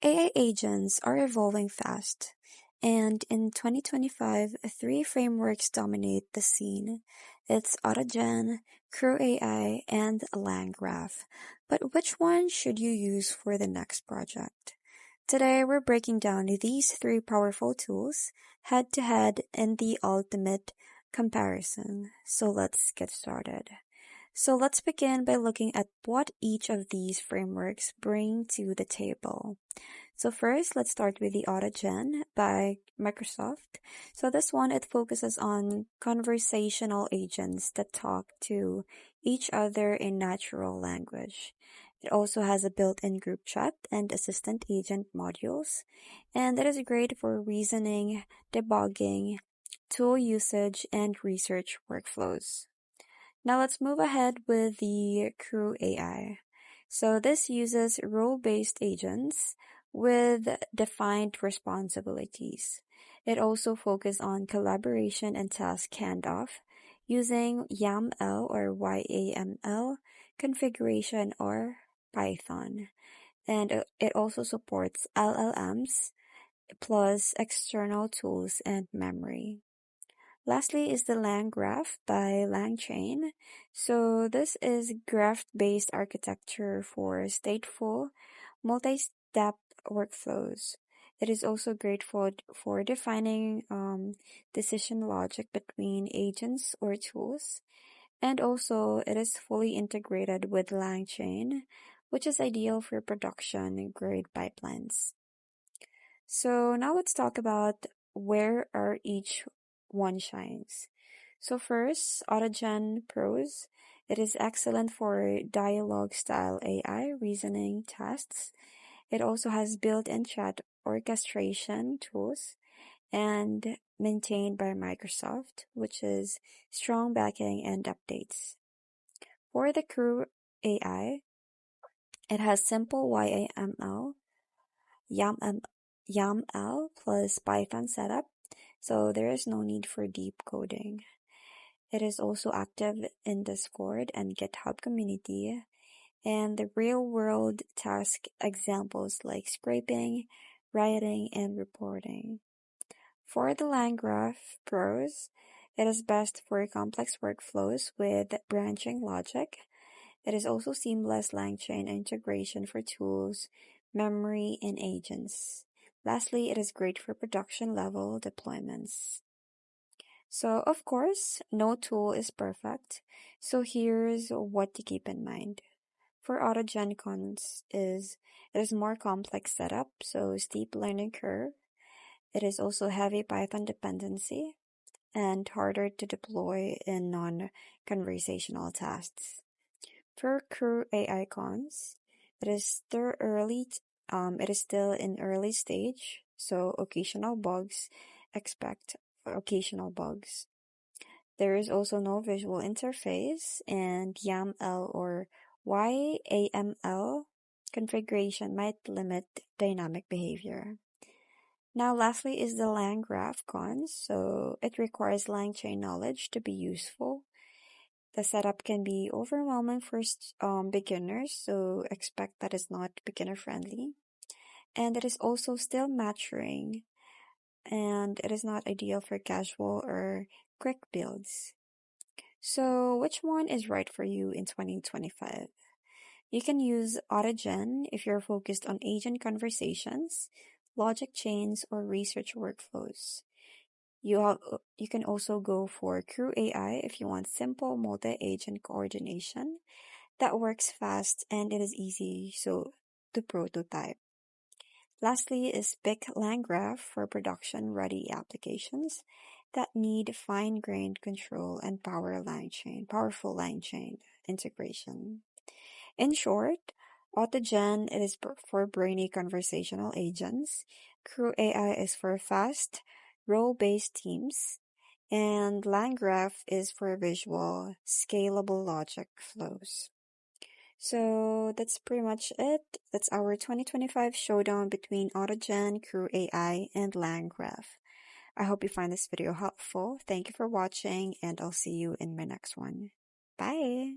AI agents are evolving fast, and in 2025, three frameworks dominate the scene. It's AutoGen, CrewAI, and LangGraph. But which one should you use for the next project? Today, we're breaking down these three powerful tools head to head in the ultimate comparison. So let's get started. So let's begin by looking at what each of these frameworks bring to the table. So first, let's start with the AutoGen by Microsoft. So this one, it focuses on conversational agents that talk to each other in natural language. It also has a built-in group chat and assistant agent modules, and it is great for reasoning, debugging, tool usage, and research workflows. Now let's move ahead with the Crew AI. So this uses role-based agents with defined responsibilities. It also focuses on collaboration and task handoff using YAML or YAML configuration or Python. And it also supports LLMs plus external tools and memory. Lastly is the LangGraph by LangChain. So this is graph-based architecture for stateful, multi-step workflows. It is also great for defining decision logic between agents or tools. And also it is fully integrated with LangChain, which is ideal for production-grade pipelines. So now let's talk about where are each one shines. So first, AutoGen Pros. It is excellent for dialogue style AI reasoning tasks. It also has built-in chat orchestration tools and maintained by Microsoft, which is strong backing and updates. For the Crew AI, it has simple YAML plus Python setup, so there is no need for deep coding. It is also active in Discord and GitHub community, and the real-world task examples like scraping, writing, and reporting. For the LangGraph Pros, it is best for complex workflows with branching logic. It is also seamless LangChain integration for tools, memory, and agents. Lastly, it is great for production level deployments. So, of course, no tool is perfect. So here's what to keep in mind. For AutoGen cons is it is more complex setup, so steep learning curve. It is also heavy Python dependency and harder to deploy in non-conversational tasks. For Crew AI cons, it is still in early stage, so expect occasional bugs. There is also no visual interface, and YAML or YAML configuration might limit dynamic behavior. Now, lastly is the LangGraph cons. So it requires LangChain knowledge to be useful. The setup can be overwhelming for beginners, so expect that it's not beginner friendly. And it is also still maturing, and it is not ideal for casual or quick builds. So which one is right for you in 2025? You can use AutoGen if you're focused on agent conversations, logic chains, or research workflows. You can also go for CrewAI if you want simple multi-agent coordination that works fast and it is easy to prototype. Lastly is pick LangGraph for production-ready applications that need fine-grained control and powerful LangChain integration. In short, AutoGen it is for brainy conversational agents, CrewAI is for fast, role-based teams, and LangGraph is for visual, scalable logic flows. So that's pretty much it. That's our 2025 showdown between AutoGen, CrewAI, and LangGraph. I hope you find this video helpful. Thank you for watching, and I'll see you in my next one. Bye!